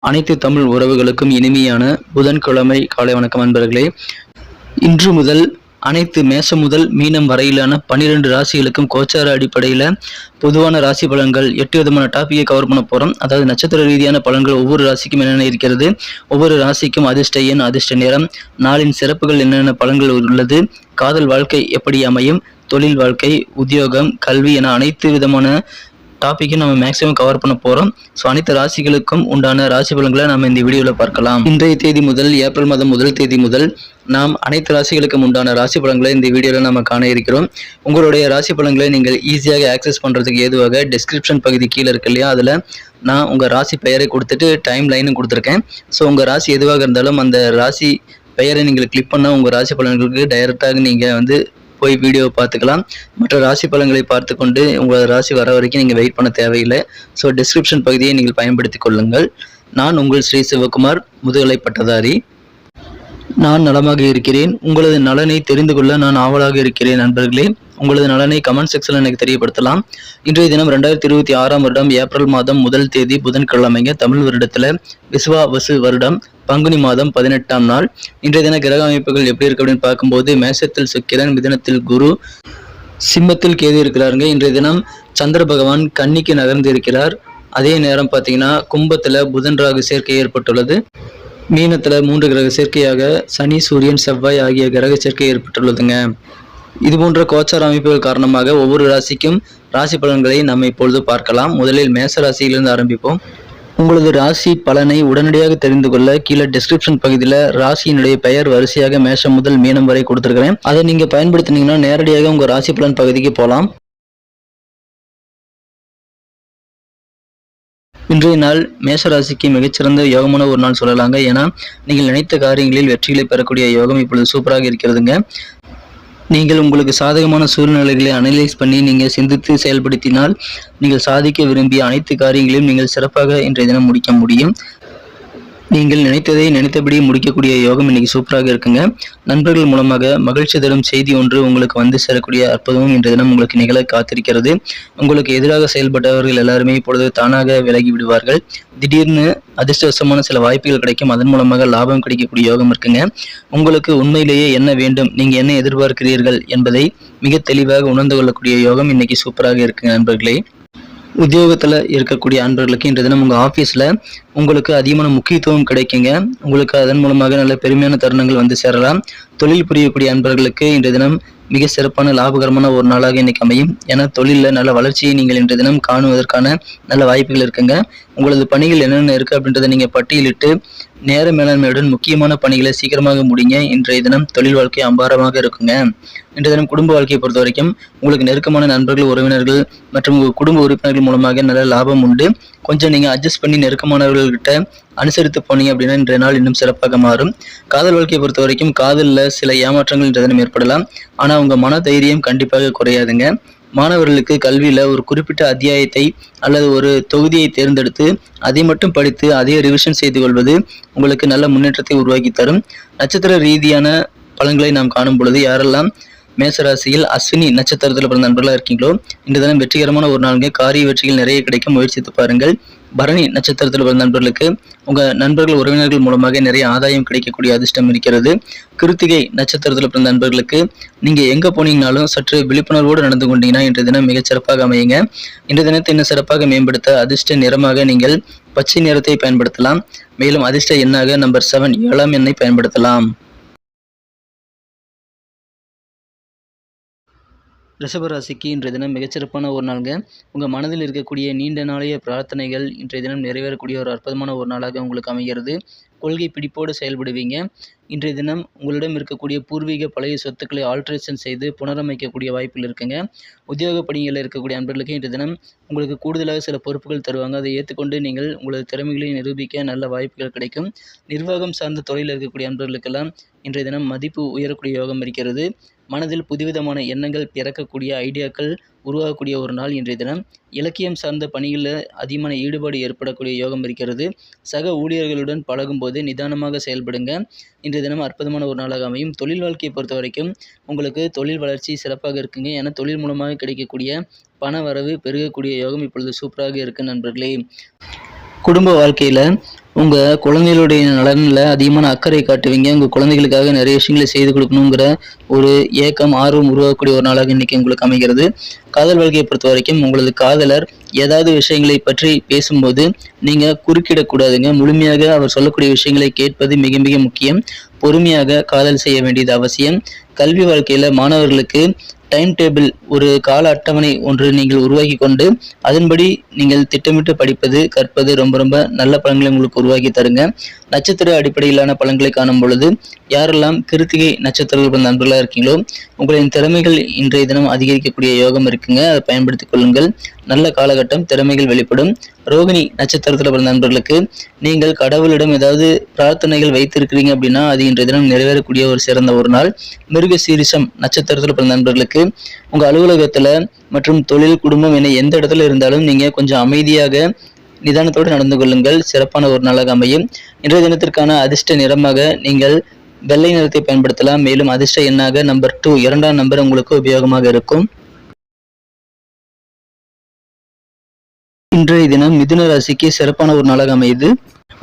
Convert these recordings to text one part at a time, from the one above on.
அனைத்து தமிழ் உறவுகளுக்கும் இனிமையான புதன்கிழமை காலை வணக்கம் நண்பர்களே. இன்று முதல் அனைத்து மேஷம் முதல் மீனம் வரையிலான 12 ராசிகளுக்கும் கோச்சார அடிப்படையில் பொதுவான ராசி பலன்கள் 8 விதமான டாப்பிக்கை கவர் பண்ண போகிறோம். அதாவது நட்சத்திர ரீதியான பலன்கள் ஒவ்வொரு ராசிக்கும் என்னென்ன இருக்கிறது, ஒவ்வொரு ராசிக்கும் அதிர்ஷ்ட எண், அதிர்ஷ்ட நேரம், நாளின் சிறப்புகள், என்னென்ன பலன்கள் உள்ளது, காதல் வாழ்க்கை எப்படி அமையும், தொழில் வாழ்க்கை, உத்தியோகம், கல்வி என அனைத்து விதமான டாப்பிக்கும் நம்ம மேக்ஸிமம் கவர் பண்ண போகிறோம். ஸோ அனைத்து ராசிகளுக்கும் உண்டான ராசி பலன்களை நம்ம இந்த வீடியோவில் பார்க்கலாம். இன்றைய தேதி முதல் ஏப்ரல் மாதம் 1 தேதி முதல் நாம் அனைத்து ராசிகளுக்கும் உண்டான ராசி பலன்களை இந்த வீடியோவில் நம்ம காண இருக்கிறோம். உங்களுடைய ராசி பலன்களை நீங்கள் ஈஸியாக ஆக்சஸ் பண்ணுறதுக்கு ஏதுவாக டிஸ்கிரிப்ஷன் பகுதி கீழே இருக்கு இல்லையா, அதில் நான் உங்கள் ராசி பெயரை கொடுத்துட்டு டைம் லைனும் கொடுத்துருக்கேன். ஸோ உங்கள் ராசி எதுவாக இருந்தாலும் அந்த ராசி பெயரை நீங்கள் கிளிக் பண்ணால் உங்கள் ராசி பலன்களுக்கு டைரெக்டாக நீங்கள் போய் வீடியோவை பார்த்துக்கலாம். மற்ற ராசி பலன்களை பார்த்து கொண்டு உங்கள் ராசி வர வரைக்கும் நீங்கள் வெயிட் பண்ண தேவையில்லை. ஸோ டிஸ்கிரிப்ஷன் பகுதியை நீங்கள் பயன்படுத்தி கொள்ளுங்கள். நான் உங்கள் ஸ்ரீ சிவகுமார், முதுகலை பட்டதாரி. நான் நலமாக இருக்கிறேன். உங்களது நலனை தெரிந்து கொள்ள நான் ஆவலாக இருக்கிறேன். நண்பர்களே, உங்களது நலனை கமெண்ட் செக்ஷனில் எனக்கு தெரியப்படுத்தலாம். இன்றைய தினம் 2026 வருடம் ஏப்ரல் மாதம் 1 தேதி புதன்கிழமைங்க. தமிழ் வருடத்தில் விசுவாவசு வருடம் பங்குனி மாதம் 18ஆம் நாள். இன்றைய தின கிரக அமைப்புகள் எப்படி இருக்கு அப்படின்னு பார்க்கும்போது, மேஷத்தில் சுக்கிரன், மிதுனத்தில் குரு, சிம்மத்தில் கேது இருக்கிறாருங்க. இன்றைய தினம் சந்திர பகவான் கன்னிக்கு நகர்ந்து இருக்கிறார். அதே நேரம் பார்த்தீங்கன்னா கும்பத்தில் புதன் ராகு சேர்க்கை ஏற்பட்டுள்ளது. மீனத்தில் 3 கிரக சேர்க்கையாக சனி, சூரியன், செவ்வாய் ஆகிய கிரக சேர்க்கை ஏற்பட்டுள்ளதுங்க. இது போன்ற கோச்சார அமைப்புகள் காரணமாக ஒவ்வொரு ராசிக்கும் ராசி பலன்களை நம்ம இப்பொழுது பார்க்கலாம். முதலில் மேச ராசியிலிருந்து ஆரம்பிப்போம். உங்களது ராசி பலனை உடனடியாக தெரிந்து கொள்ள கீழே டிஸ்கிரிப்ஷன் பகுதியில் ராசியினுடைய பெயர் வரிசையாக மேஷம் முதல் மீனம் வரை கொடுத்துருக்கிறேன். அதை நீங்க பயன்படுத்தினீங்கன்னா நேரடியாக உங்க ராசி பலன் பகுதிக்கு போகலாம். இன்றைய நாள் மேஷராசிக்கு மிகச்சிறந்த யோகமான ஒரு நாள் சொல்லலாங்க. ஏன்னா நீங்கள் நினைத்த காரியங்களில் வெற்றிகளை பெறக்கூடிய யோகம் இப்பொழுது சூப்பராக இருக்கிறதுங்க. நீங்கள் உங்களுக்கு சாதகமான சூழ்நிலைகளை அனலைஸ் பண்ணி நீங்கள் சிந்தித்து செயல்படுத்தினால் நீங்கள் சாதிக்க விரும்பிய அனைத்து காரியங்களையும் நீங்கள் சிறப்பாக இன்றைய தினம் முடிக்க முடியும். நீங்கள் நினைத்ததை நினைத்தபடி முடிக்கக்கூடிய யோகம் இன்னைக்கு சூப்பராக இருக்குங்க. நண்பர்கள் மூலமாக மகிழ்ச்சி தரும் செய்தி ஒன்று உங்களுக்கு வந்து சேரக்கூடிய அற்புதமும் இன்றைய தினம் உங்களுக்கு நிகழ காத்திருக்கிறது. உங்களுக்கு எதிராக செயல்பட்டவர்கள் எல்லாருமே இப்பொழுது தானாக விலகி விடுவார்கள். திடீர்னு அதிர்ஷ்டவசமான சில வாய்ப்புகள் கிடைக்கும். அதன் மூலமாக லாபம் கிடைக்கக்கூடிய யோகம் இருக்குங்க. உங்களுக்கு உண்மையிலேயே என்ன வேண்டும், நீங்க என்ன எதிர்பார்க்கிறீர்கள் என்பதை மிக தெளிவாக உணர்ந்து கொள்ளக்கூடிய யோகம் இன்னைக்கு சூப்பராக இருக்குங்க. நண்பர்களே, உத்தியோகத்தில் இருக்கக்கூடிய அன்பர்களுக்கு இன்றைய தினம் உங்கள் ஆஃபீஸில் உங்களுக்கு அதிகமான முக்கியத்துவம் கிடைக்குங்க. உங்களுக்கு அதன் மூலமாக நல்ல பெருமையான தருணங்கள் வந்து சேரலாம். தொழில் புரியக்கூடிய அன்பர்களுக்கு இன்றைய தினம் மிக சிறப்பான லாபகரமான ஒரு நாளாக இன்னைக்கு அமையும். ஏன்னா தொழிலில் நல்ல வளர்ச்சியை நீங்கள் இன்றைய தினம் காணுவதற்கான நல்ல வாய்ப்புகள் இருக்குங்க. உங்களது பணிகள் என்னென்ன இருக்குது அப்படின்றத நீங்கள் பட்டியலிட்டு நேர மேலாண்மையுடன் முக்கியமான பணிகளை சீக்கிரமாக முடிங்க. இன்றைய தினம் தொழில் வாழ்க்கை அபாரமாக இருக்குங்க. இன்றைய தினம் குடும்ப வாழ்க்கையை பொறுத்த வரைக்கும் உங்களுக்கு நெருக்கமான நண்பர்கள், உறவினர்கள் மற்றும் உங்கள் குடும்ப உறுப்பினர்கள் மூலமாக நல்ல லாபம் உண்டு. கொஞ்சம் நீங்கள் அட்ஜஸ்ட் பண்ணி நெருக்கமானவர்கள்கிட்ட அனுசரித்து போனீங்க அப்படின்னா இன்றைய நாள் இன்னும் சிறப்பாக மாறும். காதல் வாழ்க்கையை பொறுத்த வரைக்கும் காதலில் சில ஏமாற்றங்கள் இன்றைய தினம் ஏற்படலாம். ஆனால் உங்கள் மன தைரியம் கண்டிப்பாக குறையாதுங்க. மாணவர்களுக்கு கல்வியில் ஒரு குறிப்பிட்ட அத்தியாயத்தை அல்லது ஒரு தொகுதியை தேர்ந்தெடுத்து அதை மட்டும் படித்து அதை ரிவிஷன் செய்து கொள்வது உங்களுக்கு நல்ல முன்னேற்றத்தை உருவாக்கி தரும். நட்சத்திர ரீதியான பலன்களை நாம் காணும் பொழுது யாரெல்லாம் மேசராசியில் அஸ்வினி நட்சத்திரத்தில் பிறந்த நண்பர்களாக இருக்கீங்களோ இன்று தினம் வெற்றிகரமான ஒரு நாளுங்க. காரிய வெற்றிகள் நிறைய கிடைக்க முயற்சித்து பாருங்கள். பரணி நட்சத்திரத்தில் பிறந்த நண்பர்களுக்கு உங்கள் நண்பர்கள், உறவினர்கள் மூலமாக நிறைய ஆதாயம் கிடைக்கக்கூடிய அதிர்ஷ்டம் இருக்கிறது. கிருத்திகை நட்சத்திரத்தில் பிறந்த நண்பர்களுக்கு நீங்கள் எங்கே போனீங்கனாலும் சற்று விழிப்புணர்வோடு நடந்து கொண்டீங்கன்னா இன்றைய தினம் மிகச்சிறப்பாக அமையுங்க. இன்றைய தினத்தை இன்னும் சிறப்பாக மேம்படுத்த அதிர்ஷ்ட நிறமாக நீங்கள் பச்சை நிறத்தை பயன்படுத்தலாம். மேலும் அதிர்ஷ்ட எண்ணாக நம்பர் 7 7ஆம் எண்ணை பயன்படுத்தலாம். ரிஷபராசிக்கு இன்றைய தினம் மிகச்சிறப்பான ஒரு நாளுங்க. உங்கள் மனதில் இருக்கக்கூடிய நீண்ட நாளைய பிரார்த்தனைகள் இன்றைய தினம் நிறைவேறக்கூடிய ஒரு அற்புதமான ஒரு நாளாக உங்களுக்கு அமைகிறது. கொள்கை பிடிப்போடு செயல்படுவீங்க. இன்றைய தினம் உங்களிடம் இருக்கக்கூடிய பூர்வீக பழைய சொத்துக்களை ஆல்ட்ரேஷன் செய்து புனரமைக்கக்கூடிய வாய்ப்புகள் இருக்குங்க. உத்தியோக பணிகளில் இருக்கக்கூடிய அன்பர்களுக்கு இன்றைய தினம் உங்களுக்கு கூடுதலாக சில பொறுப்புகள் தருவாங்க. அதை ஏற்றுக்கொண்டு நீங்கள் உங்களது திறமைகளை நிரூபிக்க நல்ல வாய்ப்புகள் கிடைக்கும். நிர்வாகம் சார்ந்த தொழிலில் இருக்கக்கூடிய அன்பர்களுக்கெல்லாம் இன்றைய தினம் மதிப்பு உயரக்கூடிய யோகம் இருக்கிறது. மனதில் புதுவிதமான எண்ணங்கள் பிறக்கக்கூடிய ஐடியாக்கள் உருவாகக்கூடிய ஒரு நாள் இன்றைய தினம். இலக்கியம் சார்ந்த பணிகளில் அதிகமான ஈடுபாடு ஏற்படக்கூடிய யோகம் இருக்கிறது. சக ஊழியர்களுடன் பழகும்போது நிதானமாக செயல்படுங்க. இன்றைய தினம் அற்புதமான ஒரு நாளாக அமையும். தொழில் வாழ்க்கையை பொறுத்த வரைக்கும் உங்களுக்கு தொழில் வளர்ச்சி சிறப்பாக இருக்குங்க. ஏன்னா தொழில் மூலமாக கிடைக்கக்கூடிய பண வரவு பெருகக்கூடிய யோகம் இப்பொழுது சூப்பராக இருக்கு நண்பர்களே. குடும்ப வாழ்க்கையில் உங்க குழந்தைகளுடைய நலன்ல அதிகமான அக்கறை காட்டுவீங்க. உங்க குழந்தைகளுக்காக நிறைய விஷயங்களை செய்து கொடுக்கணுங்கிற ஒரு ஏக்கம், ஆர்வம் உருவாக்கக்கூடிய ஒரு நாளாக இன்னைக்கு உங்களுக்கு அமைகிறது. காதல் வாழ்க்கையை பொறுத்தவரைக்கும் உங்களது காதலர் ஏதாவது விஷயங்களை பற்றி பேசும்போது நீங்க குறுக்கிடக்கூடாதுங்க. முழுமையாக அவர் சொல்லக்கூடிய விஷயங்களை கேட்பது மிக மிக முக்கியம். பொறுமையாக காதல் செய்ய வேண்டியது அவசியம். கல்வி வாழ்க்கையில மாணவர்களுக்கு டைம் டேபிள், ஒரு கால அட்டவணை ஒன்று நீங்கள் உருவாக்கி கொண்டு அதன்படி நீங்கள் திட்டமிட்டு படிப்பது, கற்பது ரொம்ப ரொம்ப நல்ல பலன்களை உங்களுக்கு உருவாக்கி தருங்க. நட்சத்திர அடிப்படையிலான பலன்களை காணும் பொழுது யாரெல்லாம் கிருத்திகை நட்சத்திரங்கள் நண்பர்களாக இருக்கீங்களோ உங்களின் திறமைகள் இன்றைய தினம் அதிகரிக்கக்கூடிய யோகம் இருக்குங்க. அதை பயன்படுத்திக் கொள்ளுங்கள். நல்ல காலகட்டம், திறமைகள் வெளிப்படும். ரோகிணி நட்சத்திரத்தில் பிறந்த நண்பர்களுக்கு நீங்கள் கடவுளிடம் ஏதாவது பிரார்த்தனைகள் வைத்திருக்கிறீங்க அப்படின்னா அது இன்றைய தினம் நிறைவேறக்கூடிய ஒரு சிறந்த ஒரு நாள். மிருக சீரிஷம் நட்சத்திரத்தில் பிறந்த நண்பர்களுக்கு உங்க அலுவலகத்துல மற்றும் தொழில், குடும்பம் என எந்த இடத்துல இருந்தாலும் நீங்க கொஞ்சம் அமைதியாக நிதானத்தோடு நடந்து கொள்ளுங்கள். சிறப்பான ஒரு நாளாக அமையும். இன்றைய தினத்திற்கான அதிர்ஷ்ட நிறமாக நீங்கள் வெள்ளை நிறத்தை பயன்படுத்தலாம். மேலும் அதிர்ஷ்ட எண்ணாக நம்பர் 2, 2ஆம் நம்பர் உங்களுக்கு உபயோகமாக இருக்கும். இன்றைய தினம் மிதுன ராசிக்கு சிறப்பான ஒரு நாளாக அமையுது.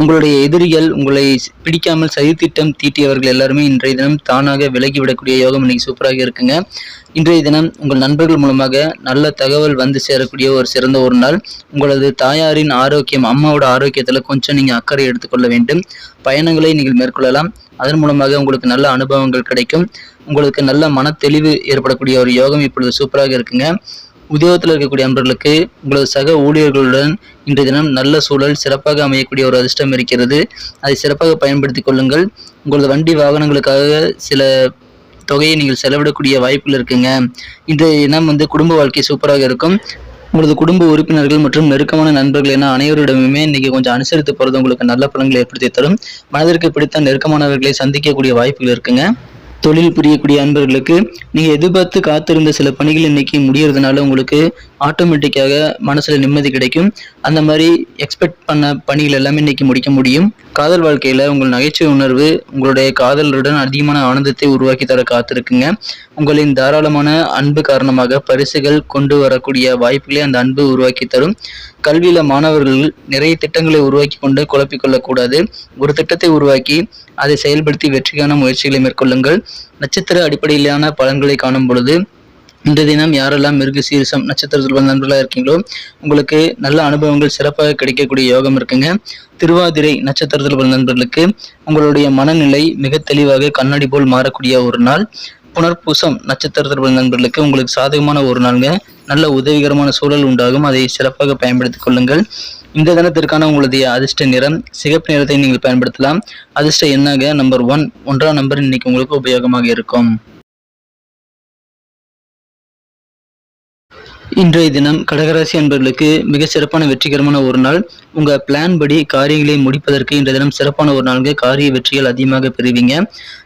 உங்களுடைய எதிரிகள், உங்களை பிடிக்காமல் சதித்திட்டம் தீட்டியவர்கள் எல்லாருமே இன்றைய தினம் தானாக விலகிவிடக்கூடிய யோகம் இன்னைக்கு சூப்பராக இருக்குங்க. இன்றைய தினம் உங்கள் நண்பர்கள் மூலமாக நல்ல தகவல் வந்து சேரக்கூடிய ஒரு சிறந்த ஒரு நாள். உங்களது தாயாரின் ஆரோக்கியம், அம்மாவோட ஆரோக்கியத்துல கொஞ்சம் நீங்க அக்கறை எடுத்துக்கொள்ள வேண்டும். பயணங்களை நீங்கள் மேற்கொள்ளலாம். அதன் மூலமாக உங்களுக்கு நல்ல அனுபவங்கள் கிடைக்கும். உங்களுக்கு நல்ல மன தெளிவு ஏற்படக்கூடிய ஒரு யோகம் இப்பொழுது சூப்பராக இருக்குங்க. உத்தியோகத்தில் இருக்கக்கூடிய நண்பர்களுக்கு உங்களது சக ஊழியர்களுடன் இன்றைய தினம் நல்ல சூழல் சிறப்பாக அமையக்கூடிய ஒரு அதிர்ஷ்டம் இருக்கிறது. அதை சிறப்பாக பயன்படுத்திக் கொள்ளுங்கள். உங்களது வண்டி வாகனங்களுக்காக சில தொகையை நீங்கள் செலவிடக்கூடிய வாய்ப்புகள் இருக்குங்க. இன்றைய தினம் குடும்ப வாழ்க்கை சூப்பராக இருக்கும். உங்களது குடும்ப உறுப்பினர்கள் மற்றும் நெருக்கமான நண்பர்கள் என அனைவரிடமுமே இன்னைக்கு கொஞ்சம் அனுசரித்து போறது உங்களுக்கு நல்ல பலன்களை ஏற்படுத்தி தரும். மனதிற்கு பிடித்த நெருக்கமானவர்களை சந்திக்கக்கூடிய வாய்ப்புகள் இருக்குங்க. தொழில் புரியக்கூடிய அன்பர்களுக்கு நீங்க எதிர்பார்த்து காத்திருந்த சில பணிகள் இன்னைக்கு முடியறதுனால உங்களுக்கு ஆட்டோமேட்டிக்காக மனசுல நிம்மதி கிடைக்கும். அந்த மாதிரி எக்ஸ்பெக்ட் பண்ண பணிகள் எல்லாமே இன்னைக்கு முடிக்க முடியும். காதல் வாழ்க்கையில உங்கள் நகைச்சுவை உணர்வு உங்களுடைய காதலருடன் அதிகமான ஆனந்தத்தை உருவாக்கி தர காத்திருக்குங்க. உங்களின் தாராளமான அன்பு காரணமாக பரிசுகள் கொண்டு வரக்கூடிய வாய்ப்புகளை அந்த அன்பு உருவாக்கி தரும். கல்வியில மாணவர்கள் நிறைய திட்டங்களை உருவாக்கி கொண்டு குழப்பிக்கொள்ளக்கூடாது. ஒரு திட்டத்தை உருவாக்கி அதை செயல்படுத்தி வெற்றிக்கான முயற்சிகளை மேற்கொள்ளுங்கள். நட்சத்திர அடிப்படையிலான பலன்களை காணும் பொழுது இன்றைய தினம் யாரெல்லாம் மிருக சீரிஷம் நட்சத்திரத்தில் நண்பர்களாக இருக்கீங்களோ உங்களுக்கு நல்ல அனுபவங்கள் சிறப்பாக கிடைக்கக்கூடிய யோகம் இருக்குங்க. திருவாதிரை நட்சத்திரத்தில் பிறந்த நண்பர்களுக்கு உங்களுடைய மனநிலை மிக தெளிவாக கண்ணாடி போல் மாறக்கூடிய ஒரு நாள். புனர்பூசம் நட்சத்திரத்தில் பிறந்த நண்பர்களுக்கு உங்களுக்கு சாதகமான ஒரு நாளுங்க. நல்ல உதவிகரமான சூழல் உண்டாகும். அதை சிறப்பாக பயன்படுத்திக் கொள்ளுங்கள். இந்த தினத்திற்கான உங்களுடைய அதிர்ஷ்ட நிறம் சிகப்பு நிறத்தை நீங்கள் பயன்படுத்தலாம். அதிர்ஷ்ட எண்ணாக நம்பர் 1, 1ஆம் நம்பர் இன்னைக்கு உங்களுக்கு உபயோகமாக இருக்கும். இன்றைய தினம் கடகராசி அன்பர்களுக்கு மிக சிறப்பான வெற்றிகரமான ஒரு நாள். உங்க பிளான் படி காரியங்களை முடிப்பதற்கு இன்றைய தினம் சிறப்பான ஒரு நாளுங்க. காரிய வெற்றிகள் அதிகமாக பெறுவீங்க.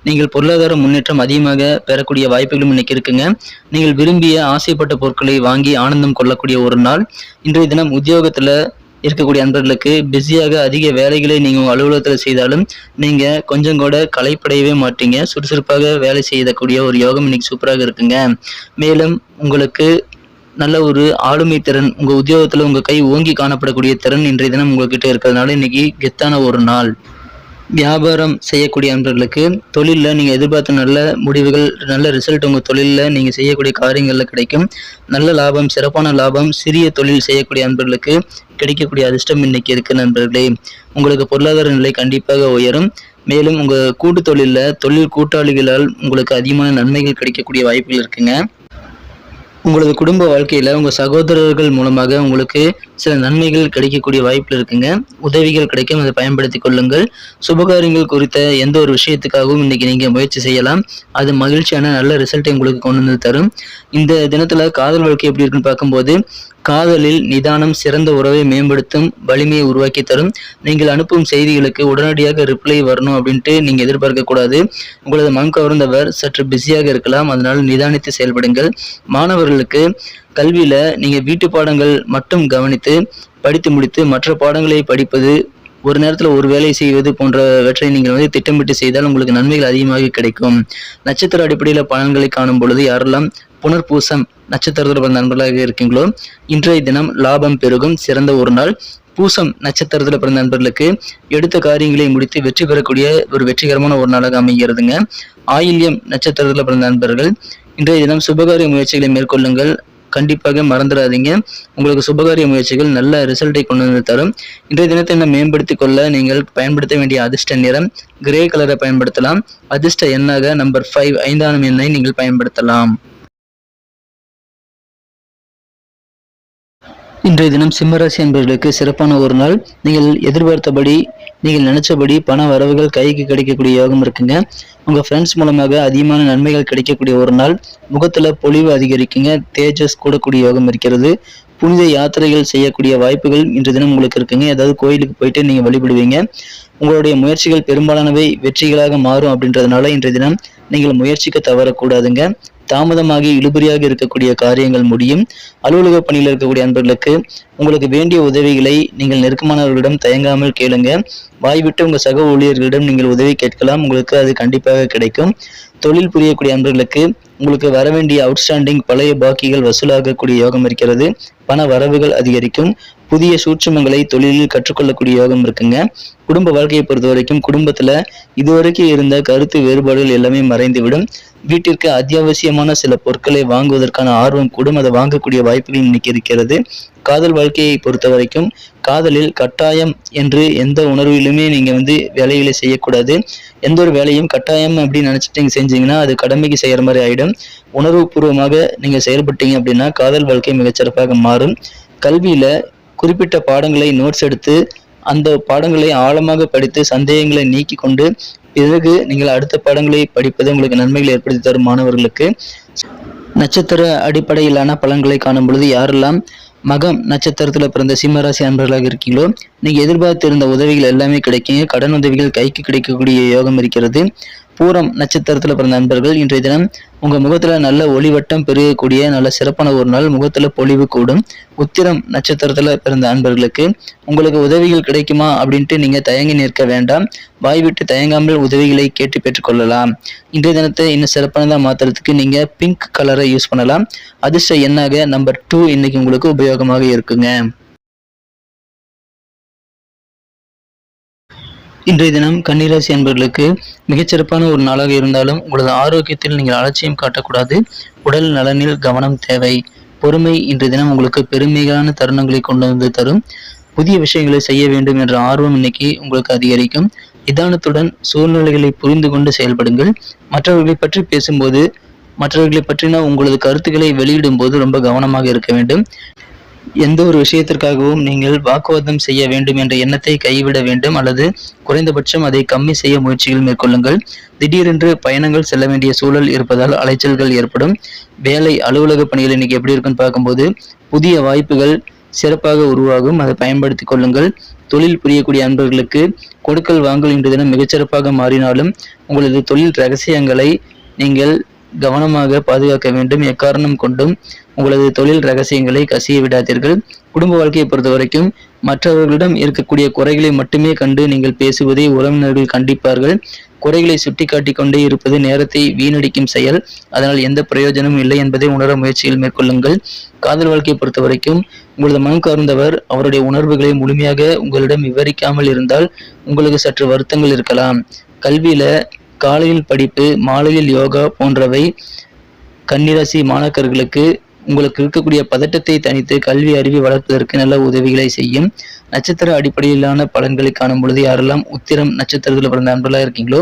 நீங்கள் பொருளாதார முன்னேற்றம் அதிகமாக பெறக்கூடிய வாய்ப்புகளும் இன்னைக்கு இருக்குங்க. நீங்கள் விரும்பிய ஆசைப்பட்ட பொருட்களை வாங்கி ஆனந்தம் கொள்ளக்கூடிய ஒரு நாள். இன்றைய தினம் உத்தியோகத்துல இருக்கக்கூடிய அன்பர்களுக்கு பிஸியாக அதிக வேலைகளை நீங்க உங்க அலுவலகத்தில் செய்தாலும் நீங்க கொஞ்சம் கூட களைப்படையவே மாட்டீங்க. சுறுசுறுப்பாக வேலை செய்யக்கூடிய ஒரு யோகம் இன்னைக்கு சூப்பராக இருக்குங்க. மேலும் உங்களுக்கு நல்ல ஒரு ஆளுமை திறன், உங்க உத்தியோகத்துல உங்க கை ஓங்கி காணப்படக்கூடிய திறன் இன்றைய தினம் உங்ககிட்ட இருக்கிறதுனால இன்னைக்கு கெத்தான ஒரு நாள். வியாபாரம் செய்யக்கூடிய நண்பர்களுக்கு தொழிலில் நீங்கள் எதிர்பார்த்த நல்ல முடிவுகள், நல்ல ரிசல்ட் உங்கள் தொழிலில் நீங்கள் செய்யக்கூடிய காரியங்களில் கிடைக்கும். நல்ல லாபம், சிறப்பான லாபம் சிறிய தொழில் செய்யக்கூடிய நண்பர்களுக்கு கிடைக்கக்கூடிய அதிர்ஷ்டம் இன்னைக்கு இருக்கு நண்பர்களே. உங்களுக்கு பொருளாதார நிலை கண்டிப்பாக உயரும். மேலும் உங்கள் கூட்டு தொழிலில் தொழில் கூட்டாளிகளால் உங்களுக்கு அதிகமான நன்மைகள் கிடைக்கக்கூடிய வாய்ப்புகள் இருக்குங்க. உங்களது குடும்ப வாழ்க்கையில உங்க சகோதரர்கள் மூலமாக உங்களுக்கு சில நன்மைகள் கிடைக்கக்கூடிய வாய்ப்புகள் இருக்குங்க. உதவிகள் கிடைக்கும். அதை பயன்படுத்திக் கொள்ளுங்கள். சுபகாரியங்கள் குறித்த எந்த ஒரு விஷயத்துக்காகவும் இன்னைக்கு நீங்க முயற்சி செய்யலாம். அது மகிழ்ச்சியான நல்ல ரிசல்ட்டை உங்களுக்கு கொண்டு வந்து தரும். இந்த தினத்துல காதல் வாழ்க்கை எப்படி இருக்குன்னு பார்க்கும்போது காதலில் நிதானம் சிறந்த உறவை மேம்படுத்தும் வலிமையை உருவாக்கி தரும். நீங்கள் அனுப்பும் செய்திகளுக்கு உடனடியாக ரிப்ளை வரணும் அப்படின்ட்டு நீங்க எதிர்பார்க்க கூடாது. உங்களது மனம் கவர்ந்தவர் சற்று பிஸியாக இருக்கலாம். அதனால் நிதானித்து செயல்படுங்கள். மாணவர்களுக்கு கல்வியில நீங்க வீட்டு பாடங்கள் மட்டும் கவனித்து படித்து முடித்து மற்ற பாடங்களை படிப்பது, ஒரு நேரத்தில் ஒரு வேலை செய்வது போன்றவற்றை நீங்கள் திட்டமிட்டு செய்தால் உங்களுக்கு நன்மைகள் அதிகமாக கிடைக்கும். நட்சத்திர அடிப்படையில் பலன்களை காணும் பொழுது யாரெல்லாம் புனர்பூசம் நட்சத்திரத்தில் பிறந்த நண்பர்களாக இருக்கீங்களோ இன்றைய தினம் லாபம் பெருகும். சிறந்த ஒரு நாள். பூசம் நட்சத்திரத்துல பிறந்த நண்பர்களுக்கு எடுத்த காரியங்களை முடித்து வெற்றி பெறக்கூடிய ஒரு வெற்றிகரமான ஒரு நாளாக அமைகிறதுங்க. ஆயில்யம் நட்சத்திரத்துல பிறந்த நண்பர்கள் இன்றைய தினம் சுபகாரிய முயற்சிகளை மேற்கொள்ளுங்கள். கண்டிப்பாக மறந்துடாதீங்க. உங்களுக்கு சுபகாரிய முயற்சிகள் நல்ல ரிசல்ட்டை கொண்டு வந்து தரும். இன்றைய தினத்தை மேம்படுத்திக் கொள்ள நீங்கள் பயன்படுத்த வேண்டிய அதிர்ஷ்ட நிறம் கிரே கலரை பயன்படுத்தலாம். அதிர்ஷ்ட எண்ணாக நம்பர் 5 5ஆம் எண்ணை நீங்கள் பயன்படுத்தலாம். இன்றைய தினம் சிம்மராசி என்பவர்களுக்கு சிறப்பான ஒரு நாள். நீங்கள் எதிர்பார்த்தபடி நீங்கள் நினைச்சபடி பண வரவுகள் கைக்கு கிடைக்கக்கூடிய யோகம் இருக்குங்க. உங்க ஃப்ரெண்ட்ஸ் மூலமாக அதிகமான நன்மைகள் கிடைக்கக்கூடிய ஒரு நாள். முகத்துல பொலிவு அதிகரிக்குங்க. தேஜஸ் கூடக்கூடிய யோகம் இருக்கிறது. புனித யாத்திரைகள் செய்யக்கூடிய வாய்ப்புகள் இன்றைய தினம் உங்களுக்கு இருக்குங்க. ஏதாவது கோயிலுக்கு போயிட்டு நீங்க வழிபடுவீங்க. உங்களுடைய முயற்சிகள் பெரும்பாலானவை வெற்றிகளாக மாறும். அப்படின்றதுனால இன்றைய தினம் நீங்கள் முயற்சிக்க தவறக்கூடாதுங்க. தாமதமாகி இழுபறியாக இருக்கக்கூடிய காரியங்கள் முடியும். அலுவலக பணியில் இருக்கக்கூடிய அன்பர்களுக்கு உங்களுக்கு வேண்டிய உதவிகளை நீங்கள் நெருக்கமானவர்களிடம் தயங்காமல் கேளுங்க. வாய்விட்டு உங்க சக ஊழியர்களிடம் நீங்கள் உதவி கேட்கலாம். உங்களுக்கு அது கண்டிப்பாக கிடைக்கும். தொழில் புரியக்கூடிய அன்பர்களுக்கு உங்களுக்கு வர வேண்டிய அவுட்ஸ்டாண்டிங் பழைய பாக்கிகள் வசூலாகக்கூடிய யோகம் இருக்கிறது. பண வரவுகள் அதிகரிக்கும். புதிய சூட்சுமங்களை தொழிலில் கற்றுக்கொள்ளக்கூடிய யோகம் இருக்குங்க. குடும்ப வாழ்க்கையை பொறுத்த வரைக்கும் குடும்பத்துல இதுவரைக்கும் இருந்த கருத்து வேறுபாடுகள் எல்லாமே மறைந்துவிடும். வீட்டிற்கு அத்தியாவசியமான சில பொருட்களை வாங்குவதற்கான ஆர்வம் கூடும். அதை வாங்கக்கூடிய வாய்ப்புகள் இன்னைக்கு இருக்கிறது. காதல் வாழ்க்கையை பொறுத்த வரைக்கும் காதலில் கட்டாயம் என்று எந்த உணர்விலுமே நீங்க வேலைகளை செய்யக்கூடாது. எந்த ஒரு வேலையும் கட்டாயம் அப்படின்னு நினைச்சிட்டு நீங்க செஞ்சீங்கன்னா அது கடமைக்கு செய்யற மாதிரி ஆயிடும். உணர்வு பூர்வமாக நீங்க செயல்பட்டீங்க அப்படின்னா காதல் வாழ்க்கை மிகச்சிறப்பாக மாறும். கல்வியில குறிப்பிட்ட பாடங்களை நோட்ஸ் எடுத்து அந்த பாடங்களை ஆழமாக படித்து சந்தேகங்களை நீக்கி கொண்டு பிறகு நீங்கள் அடுத்த பாடங்களை படிப்பது உங்களுக்கு நன்மைகளை ஏற்படுத்தி தரும். மாணவர்களுக்கு நட்சத்திர அடிப்படையிலான பலன்களை காணும் பொழுது யாரெல்லாம் மகம் நட்சத்திரத்துல பிறந்த சிம்மராசி அன்பர்களாக இருக்கீங்களோ நீங்க எதிர்பார்த்திருந்த உதவிகள் எல்லாமே கிடைக்குங்க. கடன் உதவிகள் கைக்கு கிடைக்கக்கூடிய யோகம் இருக்கிறது. பூரம் நட்சத்திரத்துல பிறந்த நண்பர்கள் இன்றைய தினம் உங்க முகத்துல நல்ல ஒளிவட்டம் பெருகக்கூடிய நல்ல சிறப்பான ஒரு நாள். முகத்துல பொலிவு கூடும். உத்திரம் நட்சத்திரத்துல பிறந்த அன்பர்களுக்கு உங்களுக்கு உதவிகள் கிடைக்குமா அப்படின்ட்டு நீங்க தயங்கி நிற்க வேண்டாம். வாய்விட்டு தயங்காமல் உதவிகளை கேட்டு பெற்றுக்கொள்ளலாம். இன்றைய தினத்தை இன்னும் சிறப்பானதா மாத்துறதுக்கு நீங்க பிங்க் கலரை யூஸ் பண்ணலாம். அதிர்ஷ்ட எண்ணாக நம்பர் 2 இன்னைக்கு உங்களுக்கு உபயோகமாக இருக்குங்க. இன்றைய தினம் கன்னிராசி அன்பர்களுக்கு மிகச்சிறப்பான ஒரு நாளாக இருந்தாலும் உங்களது ஆரோக்கியத்தில் நீங்கள் அலட்சியம் காட்டக்கூடாது. உடல் நலனில் கவனம் தேவை. பொறுமை இன்றைய தினம் உங்களுக்கு பெருமையான தருணங்களை கொண்டு வந்து தரும். புதிய விஷயங்களை செய்ய வேண்டும் என்ற ஆர்வம் இன்னைக்கு உங்களுக்கு அதிகரிக்கும். நிதானத்துடன் சூழ்நிலைகளை புரிந்து கொண்டு செயல்படுங்கள். மற்றவர்களை பற்றி பேசும்போது மற்றவர்களை பற்றின உங்களது கருத்துக்களை வெளியிடும் போது ரொம்ப கவனமாக இருக்க வேண்டும். எந்த ஒரு விஷயத்திற்காகவும் நீங்கள் வாக்குவாதம் செய்ய வேண்டும் என்ற எண்ணத்தை கைவிட வேண்டும், அல்லது குறைந்தபட்சம் அதை கம்மி செய்ய முயற்சிகள் மேற்கொள்ளுங்கள். திடீரென்று பயணங்கள் செல்ல வேண்டிய சூழல் இருப்பதால் அலைச்சல்கள் ஏற்படும். வேலை அலுவலக பணிகள் இன்னைக்கு எப்படி இருக்குன்னு பார்க்கும்போது புதிய வாய்ப்புகள் சிறப்பாக உருவாகும். அதை பயன்படுத்தி கொள்ளுங்கள். தொழில் புரியக்கூடிய அன்பர்களுக்கு கொடுக்கல் வாங்கல் இன்று தினம் மிகச்சிறப்பாக மாறினாலும் உங்களது தொழில் ரகசியங்களை நீங்கள் கவனமாக பாதுகாக்க வேண்டும். எக்காரணம் கொண்டும் உங்களது தொழில் ரகசியங்களை கசிய விடாதீர்கள். குடும்ப வாழ்க்கையை பொறுத்த வரைக்கும் மற்றவர்களிடம் இருக்கக்கூடிய குறைகளை மட்டுமே கண்டு நீங்கள் பேசுவதை உறவினர்கள் கண்டிப்பார்கள். குறைகளை சுட்டிக்காட்டி கொண்டே இருப்பது நேரத்தை வீணடிக்கும் செயல். அதனால் எந்த பிரயோஜனமும் இல்லை என்பதை உணர முயற்சியில் மேற்கொள்ளுங்கள். காதல் வாழ்க்கையை பொறுத்த வரைக்கும் உங்களது மனம் கவர்ந்தவர் அவருடைய உணர்வுகளை முழுமையாக உங்களிடம் விவரிக்காமல் இருந்தால் உங்களுக்கு சற்று வருத்தங்கள் இருக்கலாம். கல்வியில காலையில் படிப்பு மாலையில் யோகா போன்றவை கன்னிராசி மாணாக்கர்களுக்கு உங்களுக்கு இருக்கக்கூடிய பதட்டத்தை தனித்து கல்வி அறிவை வளர்ப்பதற்கு நல்ல உதவிகளை செய்யும். நட்சத்திர அடிப்படையிலான பலன்களை காணும் பொழுது யாரெல்லாம் உத்திரம் நட்சத்திரத்துல பிறந்த அன்பர்களாக இருக்கீங்களோ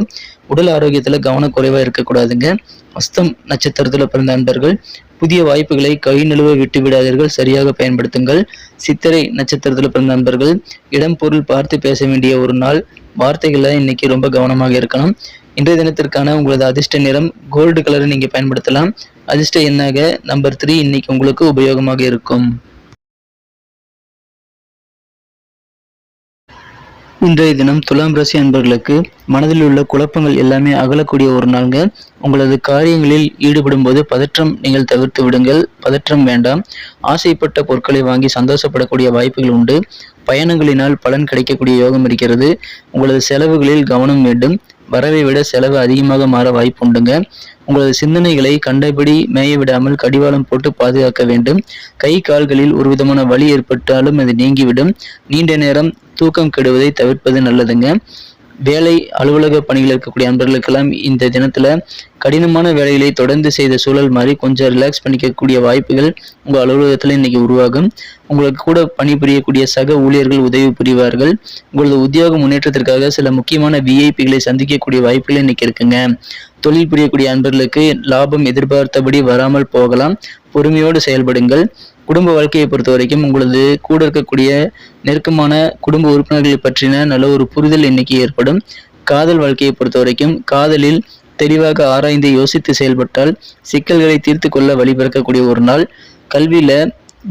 உடல் ஆரோக்கியத்துல கவனக்குறைவா இருக்கக்கூடாதுங்க. அஸ்தம் நட்சத்திரத்துல பிறந்த அன்பர்கள் புதிய வாய்ப்புகளை கை நழுவ விட்டு விடாதீர்கள். சரியாக பயன்படுத்துங்கள். சித்திரை நட்சத்திரத்துல பிறந்த நண்பர்கள் இடம் பொருள் பார்த்து பேச வேண்டிய ஒரு நாள். வார்த்தைகளை இன்னைக்கு ரொம்ப கவனமாக இருக்கணும். இன்றைய தினத்திற்கான உங்களது அதிர்ஷ்ட நிறம் கோல்டு கலரை நீங்க பயன்படுத்தலாம். அதிர்ஷ்ட எண்ணாக நம்பர் 3 இன்னைக்கு உங்களுக்கு உபயோகமாக இருக்கும். இன்றைய தினம் துலாம் ராசி அன்பர்களுக்கு மனதில் உள்ள குழப்பங்கள் எல்லாமே அகலக்கூடிய ஒரு நாள்ங்க. உங்களது காரியங்களில் ஈடுபடும் போது பதற்றம் நீங்கள் தவிர்த்து விடுங்கள். பதற்றம் வேண்டாம். ஆசைப்பட்ட பொருட்களை வாங்கி சந்தோஷப்படக்கூடிய வாய்ப்புகள் உண்டு. பயணங்களினால் பலன் கிடைக்கக்கூடிய யோகம் இருக்கிறது. உங்களது செலவுகளில் கவனம் வேண்டும். வரவை விட செலவு அதிகமாக மாற வாய்ப்பு உண்டுங்க. உங்களது சிந்தனைகளை கண்டபடி மேய விடாமல் கடிவாளம் போட்டு பாதுகாக்க வேண்டும். கை கால்களில் ஒரு விதமான வலி ஏற்பட்டாலும் அது நீங்கிவிடும். நீண்ட நேரம் தூக்கம் கெடுவதை தவிர்ப்பது நல்லதுங்க. வேலை அலுவலக பணிகள் இருக்கக்கூடிய அன்பர்களுக்கெல்லாம் இந்த தினத்துல கடினமான வேலைகளை தொடர்ந்து செய்த சூழல் மாதிரி கொஞ்சம் ரிலாக்ஸ் பண்ணிக்கக்கூடிய வாய்ப்புகள் உங்க அலுவலகத்துல இன்னைக்கு உருவாகும். உங்களுக்கு கூட பணிபுரியக்கூடிய சக ஊழியர்கள் உதவி புரிவார்கள். உங்களது உத்தியோக முன்னேற்றத்திற்காக சில முக்கியமான விஐபிகளை சந்திக்கக்கூடிய வாய்ப்புகள் இன்னைக்கு இருக்குங்க. தொழில் புரியக்கூடிய அன்பர்களுக்கு லாபம் எதிர்பார்த்தபடி வராமல் போகலாம். பொறுமையோடு செயல்படுங்கள். குடும்ப வாழ்க்கையை பொறுத்த வரைக்கும் உங்களது கூட இருக்கக்கூடிய நெருக்கமான குடும்ப உறுப்பினர்களை பற்றின நல்ல ஒரு புரிதல் இன்னைக்கு ஏற்படும். காதல் வாழ்க்கையை பொறுத்த வரைக்கும் காதலில் தெளிவாக ஆராய்ந்து யோசித்து செயல்பட்டால் சிக்கல்களை தீர்த்து கொள்ள வழிபிறக்கக்கூடிய ஒரு நாள். கல்வியில